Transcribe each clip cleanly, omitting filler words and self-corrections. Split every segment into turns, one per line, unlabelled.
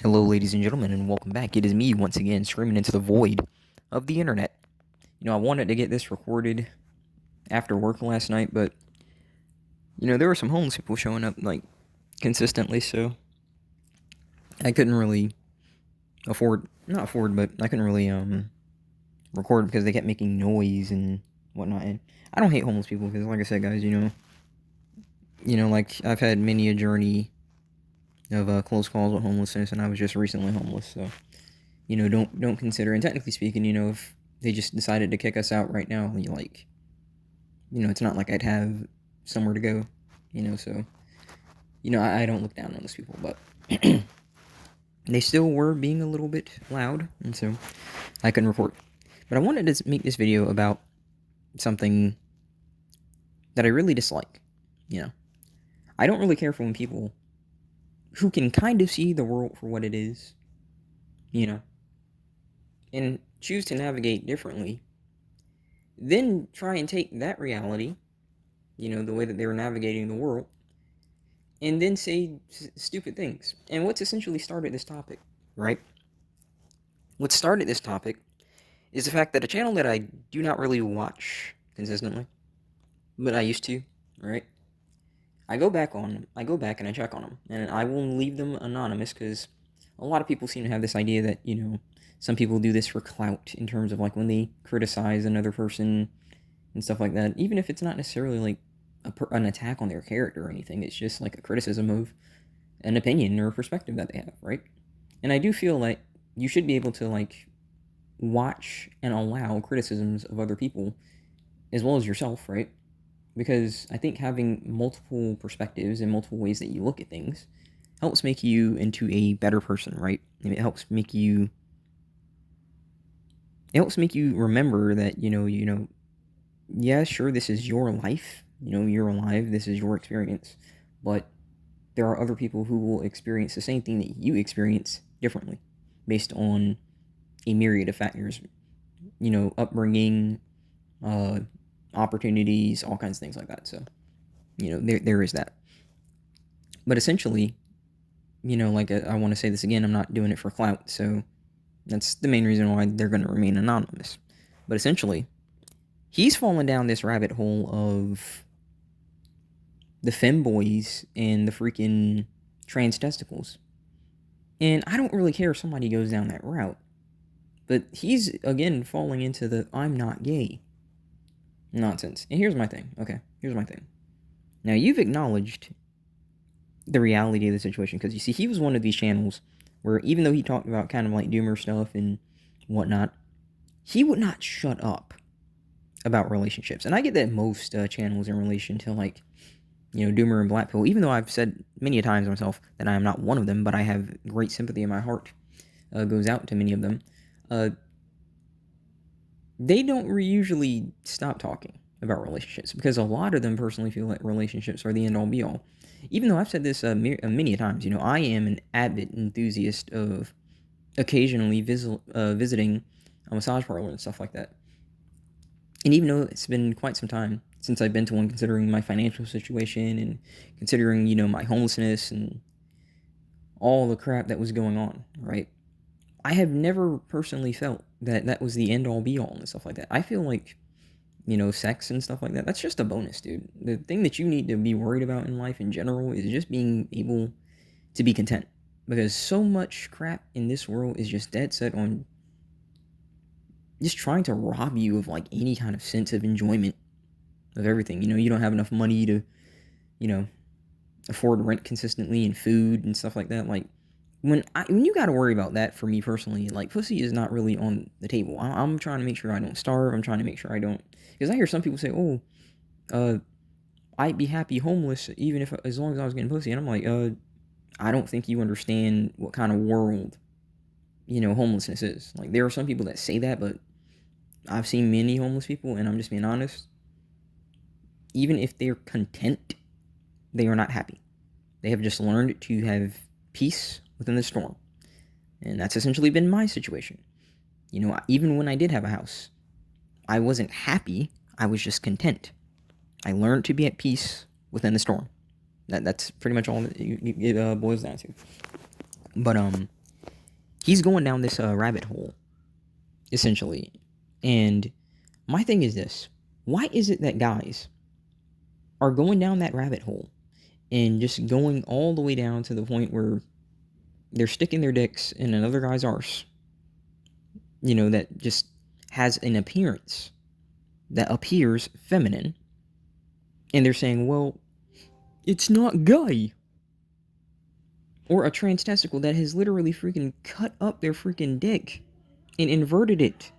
Hello, ladies and gentlemen, and welcome back. It is me once again, screaming into the void of the internet. I wanted to get this recorded after work last night, but there were some homeless people showing up like consistently, so I couldn't really not afford, but I couldn't really record because they kept making noise and whatnot. And I don't hate homeless people because, like I said, guys, like I've had many a journey of close calls with homelessness, and I was just recently homeless, so don't consider. And technically speaking, if they just decided to kick us out right now, it's not like I'd have somewhere to go, So I don't look down on those people, but they still were being a little bit loud, and so I couldn't report. But I wanted to make this video about something that I really dislike. I don't really care for when people who can kind of see the world for what it is, and choose to navigate differently, then try and take that reality, the way that they were navigating the world, and then say stupid things. And what's essentially started this topic, right? What started this topic is the fact that a channel that I do not really watch consistently, but I used to, right? I go back and I check on them, and I will leave them anonymous because a lot of people seem to have this idea that, some people do this for clout in terms of like when they criticize another person and stuff like that, even if it's not necessarily like an attack on their character or anything. It's just like a criticism of an opinion or a perspective that they have, right? And I do feel like you should be able to like watch and allow criticisms of other people as well as yourself, right? Because I think having multiple perspectives and multiple ways that you look at things helps make you into a better person, right? And it helps make you remember that yeah, sure, this is your life, you're alive, this is your experience, but there are other people who will experience the same thing that you experience differently based on a myriad of factors, upbringing, opportunities, all kinds of things like that. So, there is that. But essentially, like I want to say this again, I'm not doing it for clout, so that's the main reason why they're going to remain anonymous. But essentially, he's fallen down this rabbit hole of the femboys and the freaking trans testicles. And I don't really care if somebody goes down that route. But he's, again, falling into the I'm not gay nonsense. And here's my thing. Okay, here's my thing. Now, you've acknowledged the reality of the situation, because you see, he was one of these channels where even though he talked about kind of like doomer stuff and whatnot, he would not shut up about relationships. And I get that most channels in relation to like, doomer and black pill, even though I've said many a times myself that I am not one of them, but I have great sympathy in my heart, goes out to many of them. They don't usually stop talking about relationships because a lot of them personally feel like relationships are the end all be all. Even though I've said this many times, I am an avid enthusiast of occasionally visiting a massage parlor and stuff like that. And even though it's been quite some time since I've been to one, considering my financial situation and considering, my homelessness and all the crap that was going on, right? I have never personally felt that that was the end all be all and stuff like that. I feel like, sex and stuff like that, that's just a bonus, dude. The thing that you need to be worried about in life in general is just being able to be content. Because so much crap in this world is just dead set on just trying to rob you of like any kind of sense of enjoyment of everything. You don't have enough money to, afford rent consistently and food and stuff like that. Like, when you got to worry about that, for me personally, like, pussy is not really on the table. I'm trying to make sure I don't starve. I'm trying to make sure I don't, because I hear some people say, oh, I'd be happy homeless even if, as long as I was getting pussy. And I'm like, I don't think you understand what kind of world, homelessness is. Like, there are some people that say that, but I've seen many homeless people, and I'm just being honest. Even if they're content, they are not happy. They have just learned to have peace within the storm. And that's essentially been my situation. Even when I did have a house, I wasn't happy. I was just content. I learned to be at peace within the storm. That's pretty much all that it boils down to. But He's going down this rabbit hole, essentially. And my thing is this: why is it that guys are going down that rabbit hole and just going all the way down to the point where they're sticking their dicks in another guy's arse, that just has an appearance that appears feminine, and they're saying, well, it's not gay. Or a trans testicle that has literally freaking cut up their freaking dick and inverted it.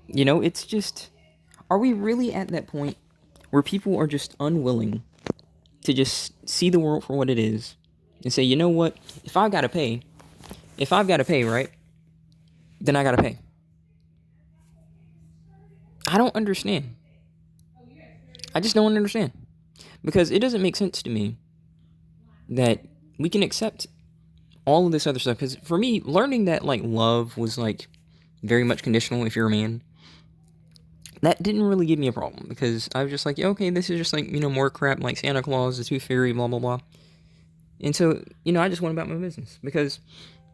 It's just, are we really at that point where people are just unwilling to just see the world for what it is and say, you know what, if I've got to pay, right, then I got to pay. I don't understand. I just don't understand. Because it doesn't make sense to me that we can accept all of this other stuff. Because for me, learning that, like, love was, like, very much conditional if you're a man, that didn't really give me a problem. Because I was just like, okay, this is just, like, more crap like Santa Claus, the Tooth Fairy, blah, blah, blah. And so, I just went about my business. Because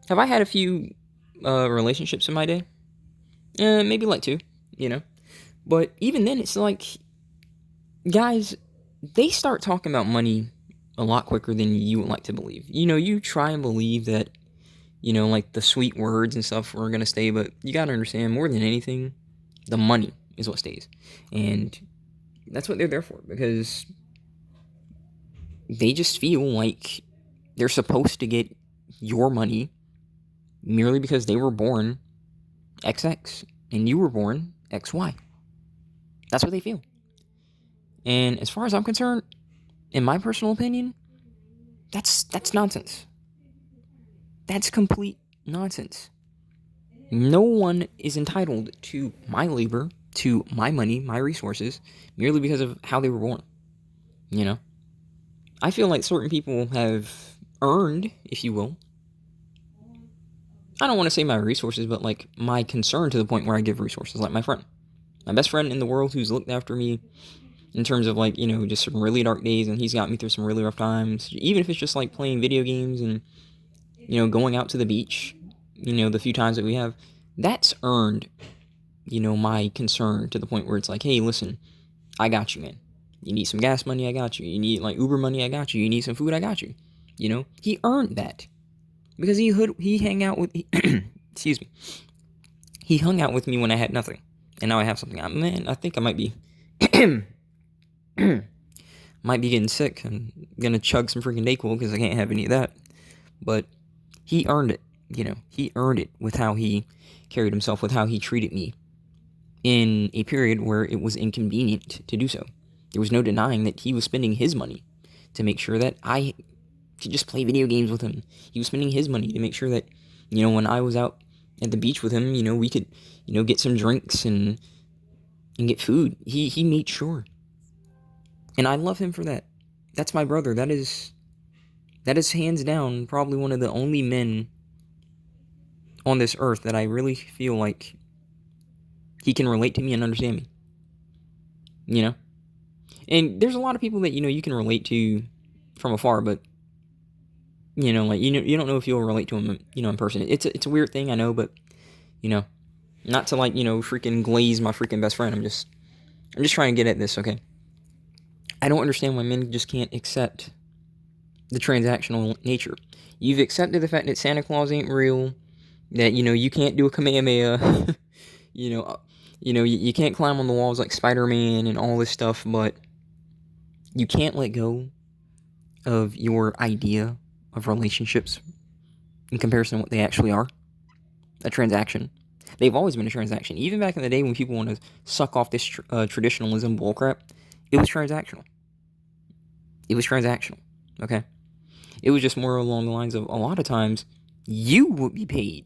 have I had a few relationships in my day? Maybe like 2, But even then, it's like, guys, they start talking about money a lot quicker than you would like to believe. You try and believe that, like the sweet words and stuff are going to stay, but you got to understand, more than anything, the money is what stays. And that's what they're there for, because they just feel like they're supposed to get your money merely because they were born XX and you were born XY. That's what they feel. And as far as I'm concerned, in my personal opinion, that's nonsense. That's complete nonsense. No one is entitled to my labor, to my money, my resources, merely because of how they were born. I feel like certain people have earned, if you will, I don't want to say my resources, but like my concern, to the point where I give resources, like my friend. My best friend in the world, who's looked after me in terms of, like, just some really dark days, and he's got me through some really rough times, even if it's just like playing video games and, going out to the beach, the few times that we have, that's earned, my concern, to the point where it's like, hey, listen, I got you, man. You need some gas money, I got you. You need, like, Uber money, I got you. You need some food, I got you. He earned that. Because he hang out with, excuse me, he hung out with me when I had nothing. And now I have something. I think I might be getting sick. I'm gonna chug some freaking Dayquil because I can't have any of that. But he earned it. He earned it with how he carried himself, with how he treated me in a period where it was inconvenient to do so. There was no denying that he was spending his money to make sure that I could just play video games with him. He was spending his money to make sure that, when I was out at the beach with him, we could, get some drinks and get food. He made sure. And I love him for that. That's my brother. That is hands down probably one of the only men on this earth that I really feel like he can relate to me and understand me. And there's a lot of people that, you can relate to from afar, but, you don't know if you'll relate to him, in person. It's a weird thing, I know, but, not to, like, freaking glaze my freaking best friend. I'm just trying to get at this, okay? I don't understand why men just can't accept the transactional nature. You've accepted the fact that Santa Claus ain't real, that, you can't do a Kamehameha, you can't climb on the walls like Spider-Man and all this stuff, but you can't let go of your idea of relationships in comparison to what they actually are. A transaction. They've always been a transaction. Even back in the day when people want to suck off this traditionalism bullcrap, it was transactional. Okay? It was just more along the lines of, a lot of times, you would be paid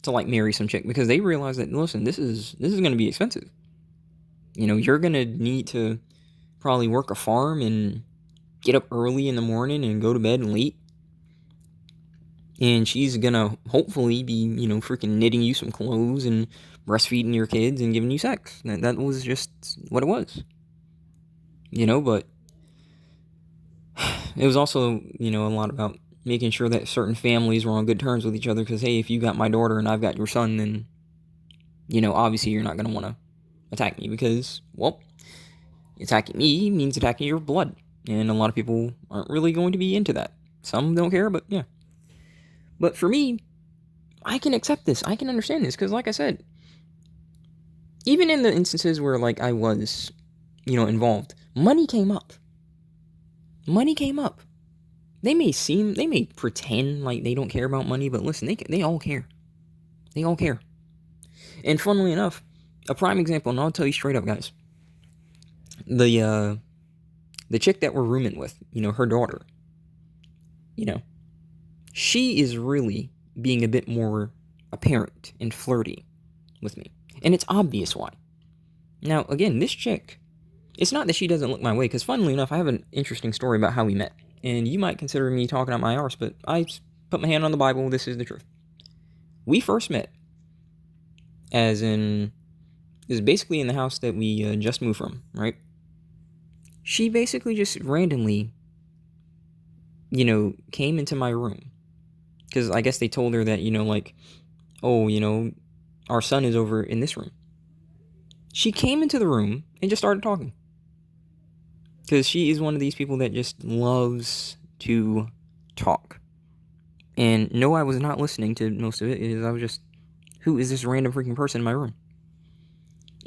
to, like, marry some chick, because they realize that, listen, this is going to be expensive. You're going to need to probably work a farm and get up early in the morning and go to bed late. And she's gonna hopefully be, freaking knitting you some clothes and breastfeeding your kids and giving you sex. That was just what it was. But it was also, a lot about, making sure that certain families were on good terms with each other. Because, hey, if you got my daughter and I've got your son, then, obviously you're not going to want to attack me because, well, attacking me means attacking your blood. And a lot of people aren't really going to be into that. Some don't care, but yeah. But for me, I can accept this. I can understand this because, like I said, even in the instances where, like, I was, involved, money came up. Money came up. They may pretend like they don't care about money, but listen, they all care. They all care. And funnily enough, a prime example, and I'll tell you straight up, guys. The chick that we're rooming with, her daughter, she is really being a bit more apparent and flirty with me. And it's obvious why. Now, again, this chick, it's not that she doesn't look my way, because funnily enough, I have an interesting story about how we met. And you might consider me talking out my arse, but I put my hand on the Bible, this is the truth. We first met as in, it was basically in the house that we just moved from, right? She basically just randomly, came into my room. Because I guess they told her that, our son is over in this room. She came into the room and just started talking. Because she is one of these people that just loves to talk. And no, I was not listening to most of it. I was just, who is this random freaking person in my room?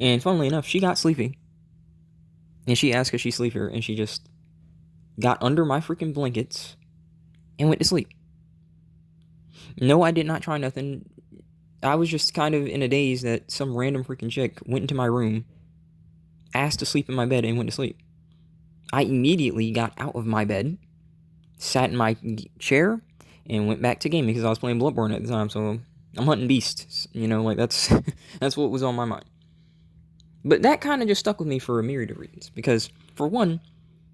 And funnily enough, she got sleepy. And she asked if she's sleepier. And she just got under my freaking blankets and went to sleep. No, I did not try nothing. I was just kind of in a daze that some random freaking chick went into my room, asked to sleep in my bed, and went to sleep. I immediately got out of my bed, sat in my chair, and went back to gaming because I was playing Bloodborne at the time, so I'm hunting beasts, that's that's what was on my mind. But that kind of just stuck with me for a myriad of reasons, because, for one,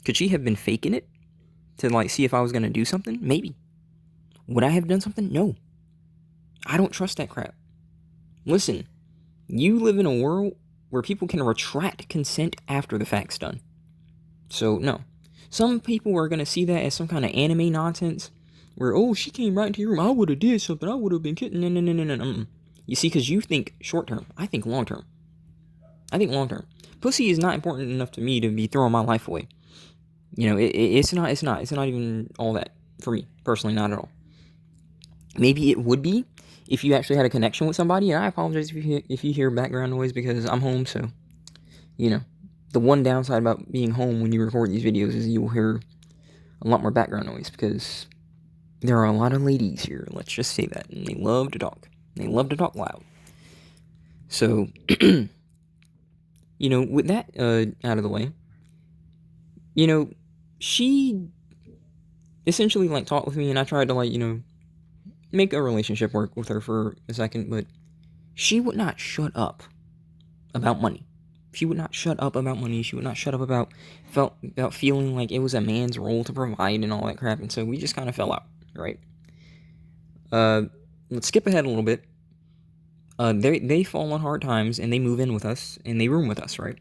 could she have been faking it to, see if I was going to do something? Maybe. Would I have done something? No. I don't trust that crap. Listen, you live in a world where people can retract consent after the fact's done. So, no. Some people are going to see that as some kind of anime nonsense, where, oh, she came right into your room, I would have did something, I would have been kidding, no. You see, because you think short-term, I think long-term. Pussy is not important enough to me to be throwing my life away. It's not even all that, for me, personally, not at all. Maybe it would be if you actually had a connection with somebody, and I apologize if you hear background noise because I'm home, so, the one downside about being home when you record these videos is you will hear a lot more background noise because there are a lot of ladies here, let's just say that, and they love to talk. They love to talk loud. So, with that out of the way, she essentially, talked with me, and I tried to, make a relationship work with her for a second, but she would not shut up about money. She would not shut up about feeling like it was a man's role to provide and all that crap, and so we just kind of fell out, right? Let's skip ahead a little bit. They fall on hard times, and they move in with us, and they room with us, right?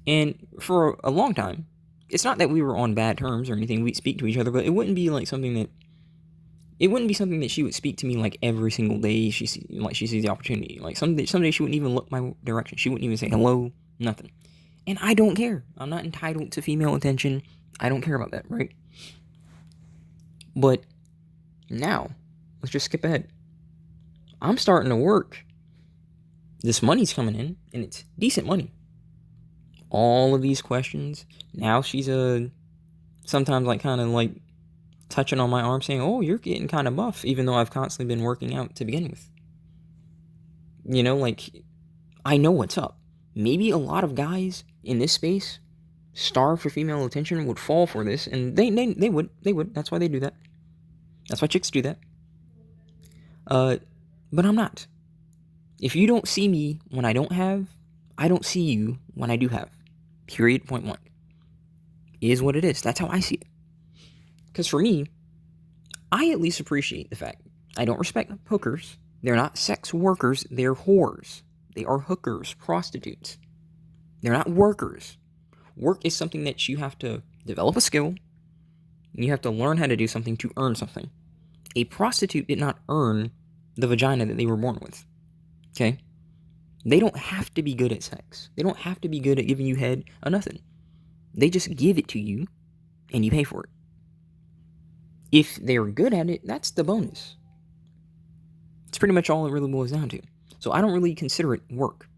And for a long time, it's not that we were on bad terms or anything, we'd speak to each other, but it wouldn't be something that she would speak to me every single day she sees the opportunity. Someday she wouldn't even look my direction. She wouldn't even say hello, nothing. And I don't care. I'm not entitled to female attention. I don't care about that, right? But now, let's just skip ahead. I'm starting to work. This money's coming in, and it's decent money. All of these questions. Now she's sometimes touching on my arm saying, oh, you're getting kind of buff, even though I've constantly been working out to begin with. I know what's up. Maybe a lot of guys in this space, starved for female attention, would fall for this, and they would. That's why they do that. That's why chicks do that. But I'm not. If you don't see me when I don't have, I don't see you when I do have. Period, point blank. It is what it is. That's how I see it. Because for me, I at least appreciate the fact I don't respect hookers. They're not sex workers, they're whores. They are hookers, prostitutes. They're not workers. Work is something that you have to develop a skill, You have to learn how to do something to earn something. A prostitute did not earn the vagina that they were born with. Okay? They don't have to be good at sex. They don't have to be good at giving you head or nothing. They just give it to you and you pay for it. If they're good at it, that's the bonus. It's pretty much all it really boils down to. So I don't really consider it work.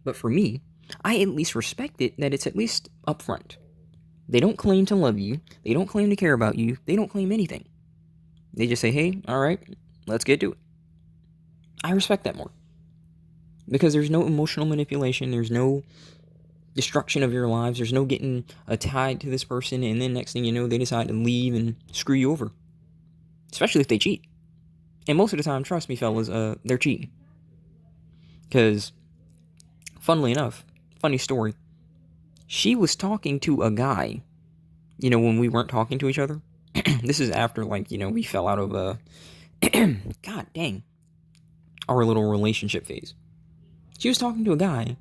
But for me, I at least respect it that it's at least upfront. They don't claim to love you. They don't claim to care about you. They don't claim anything. They just say, hey, all right, let's get to it. I respect that more. Because there's no emotional manipulation. There's no destruction of your lives. There's no getting tied to this person, and then next thing you know, they decide to leave and screw you over. Especially if they cheat. And most of the time, trust me, fellas, they're cheating. Because, funnily enough, funny story, she was talking to a guy, when we weren't talking to each other. This is after, we fell out of God dang, our little relationship phase. She was talking to a guy,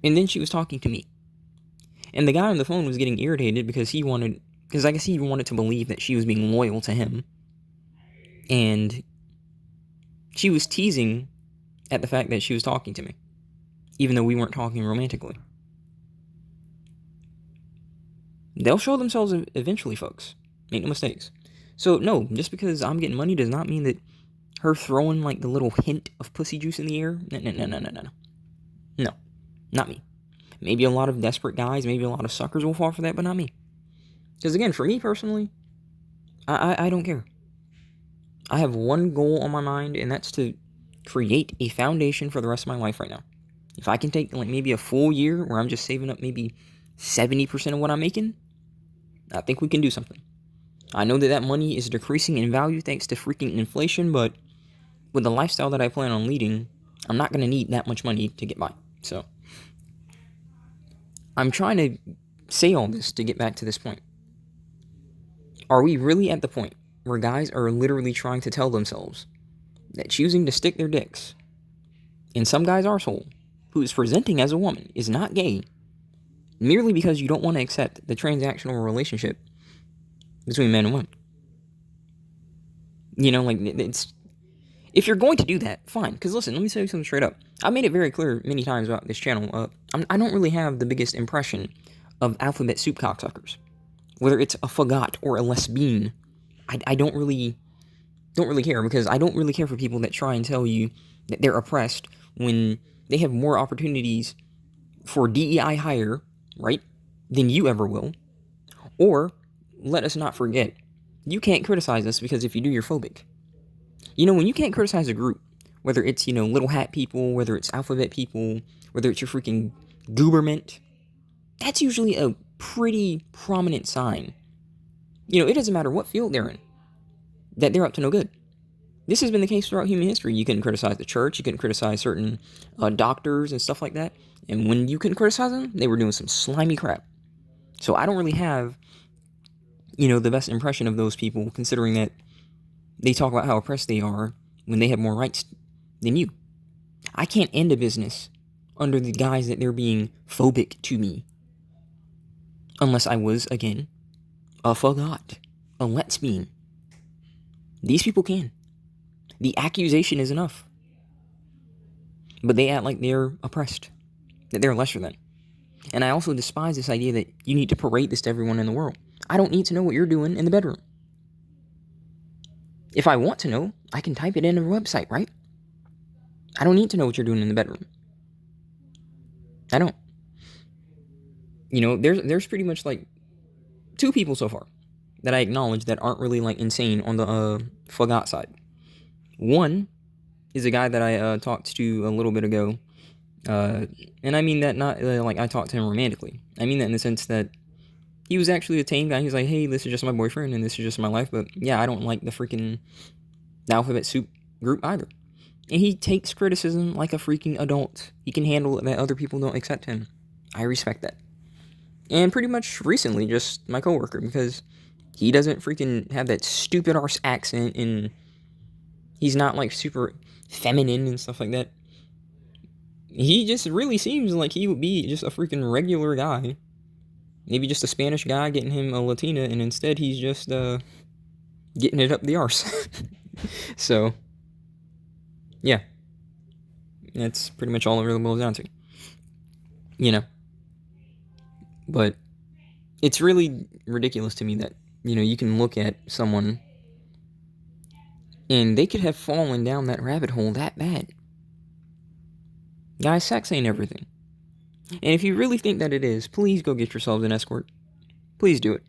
and then she was talking to me. And the guy on the phone was getting irritated because I guess he wanted to believe that she was being loyal to him. And she was teasing at the fact that she was talking to me, even though we weren't talking romantically. They'll show themselves eventually, folks. Make no mistakes. So, no, just because I'm getting money does not mean that her throwing, the little hint of pussy juice in the air, no. No, not me. Maybe a lot of desperate guys, maybe a lot of suckers will fall for that, but not me. Because, again, for me personally, I don't care. I have one goal on my mind, and that's to create a foundation for the rest of my life right now. If I can take, maybe a full year where I'm just saving up maybe 70% of what I'm making, I think we can do something. I know that money is decreasing in value thanks to freaking inflation, but with the lifestyle that I plan on leading, I'm not going to need that much money to get by. So, I'm trying to say all this to get back to this point. Are we really at the point where guys are literally trying to tell themselves that choosing to stick their dicks in some guy's arsehole who is presenting as a woman is not gay merely because you don't want to accept the transactional relationship between men and women? It's... If you're going to do that, fine. Because listen, let me tell you something straight up. I made it very clear many times about this channel. I don't really have the biggest impression of alphabet soup cocksuckers. Whether it's a fagot or a lesbian, I don't really care, because I don't really care for people that try and tell you that they're oppressed when they have more opportunities for DEI hire, right, than you ever will. Or, let us not forget, you can't criticize us because if you do, you're phobic. When you can't criticize a group, whether it's, little hat people, whether it's alphabet people, whether it's your freaking gooberment, that's usually a pretty prominent sign. It doesn't matter what field they're in, that they're up to no good. This has been the case throughout human history. You couldn't criticize the church, you couldn't criticize certain doctors and stuff like that, and when you couldn't criticize them, they were doing some slimy crap. So I don't really have, the best impression of those people, considering that they talk about how oppressed they are when they have more rights than you. I can't end a business under the guise that they're being phobic to me. Unless I was, again, a fagot, a lesbian. These people can. The accusation is enough. But they act like they're oppressed, that they're lesser than. And I also despise this idea that you need to parade this to everyone in the world. I don't need to know what you're doing in the bedroom. If I want to know, I can type it in a website, right? I don't need to know what you're doing in the bedroom. I don't. There's pretty much two people so far that I acknowledge that aren't really insane on the fagot side. One is a guy that I talked to a little bit ago, and I mean that not I talked to him romantically. I mean that in the sense that he was actually a tame guy. He's like, hey, this is just my boyfriend and this is just my life. But yeah, I don't like the alphabet soup group either. And he takes criticism like a freaking adult. He can handle it that other people don't accept him. I respect that. And pretty much recently, just my coworker, because he doesn't freaking have that stupid arse accent and he's not super feminine and stuff like that. He just really seems like he would be just a freaking regular guy Maybe just a Spanish guy getting him a Latina, and instead he's just getting it up the arse. So, yeah. That's pretty much all it really boils down to. You know. But it's really ridiculous to me that, you can look at someone and they could have fallen down that rabbit hole that bad. Guys, sex ain't everything. And if you really think that it is, please go get yourselves an escort. Please do it.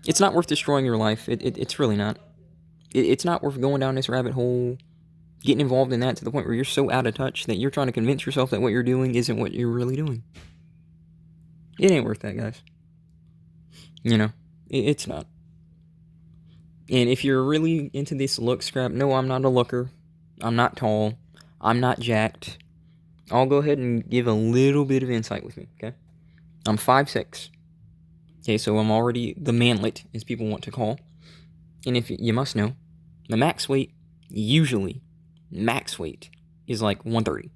It's not worth destroying your life. It's really not. It's not worth going down this rabbit hole, getting involved in that to the point where you're so out of touch that you're trying to convince yourself that what you're doing isn't what you're really doing. It ain't worth that, guys. It's not. And if you're really into this looks crap, no, I'm not a looker. I'm not tall. I'm not jacked. I'll go ahead and give a little bit of insight with me, okay? I'm 5'6". Okay, so I'm already the manlet, as people want to call. And if you must know, the max weight, usually, is like 130.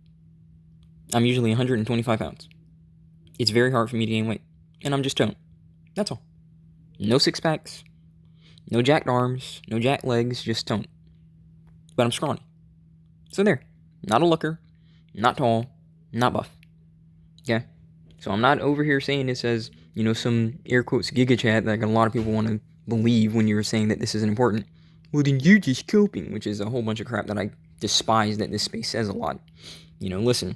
I'm usually 125 pounds. It's very hard for me to gain weight. And I'm just toned. That's all. No six packs. No jacked arms. No jacked legs. Just toned. But I'm scrawny. So there. Not a looker. Not tall. Not buff. Okay? So I'm not over here saying this as, some air quotes giga chat that a lot of people want to believe when you're saying that this isn't important. Well, then you're just coping, which is a whole bunch of crap that I despise that this space says a lot. Listen,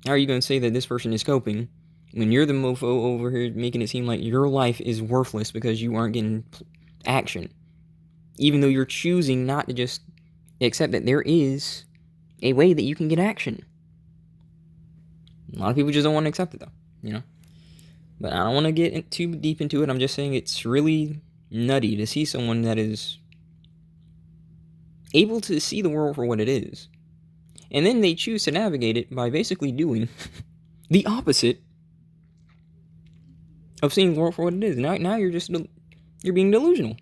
how are you going to say that this person is coping when you're the mofo over here making it seem like your life is worthless because you aren't getting action? Even though you're choosing not to just accept that there is a way that you can get action. A lot of people just don't want to accept it, though, But I don't want to get too deep into it. I'm just saying it's really nutty to see someone that is able to see the world for what it is. And then they choose to navigate it by basically doing the opposite of seeing the world for what it is. Now you're being delusional.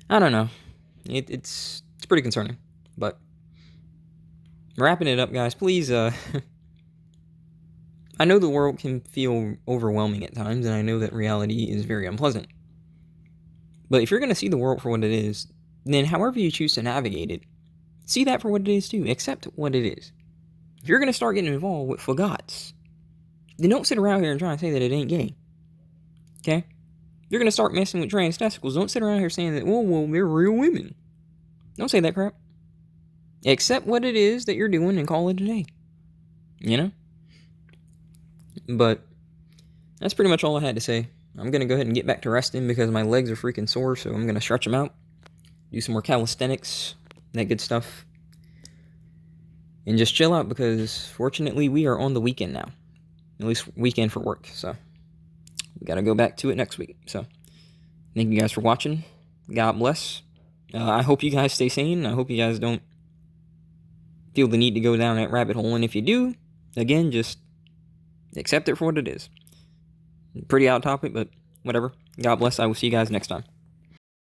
I don't know. It's pretty concerning. But wrapping it up, guys, please, I know the world can feel overwhelming at times, and I know that reality is very unpleasant. But if you're going to see the world for what it is, then however you choose to navigate it, see that for what it is too. Accept what it is. If you're going to start getting involved with fagots, then don't sit around here and try and say that it ain't gay. Okay? If you're going to start messing with trans testicles, don't sit around here saying that, well, they're real women. Don't say that crap. Accept what it is that you're doing and call it a day. But that's pretty much all I had to say. I'm going to go ahead and get back to resting because my legs are freaking sore, so I'm going to stretch them out, do some more calisthenics, that good stuff, and just chill out because, fortunately, we are on the weekend now. At least weekend for work, so we got to go back to it next week. So thank you guys for watching. God bless. I hope you guys stay sane. I hope you guys don't feel the need to go down that rabbit hole, and if you do, again, just accept it for what it is. Pretty out topic, but whatever. God bless. I will see you guys next time.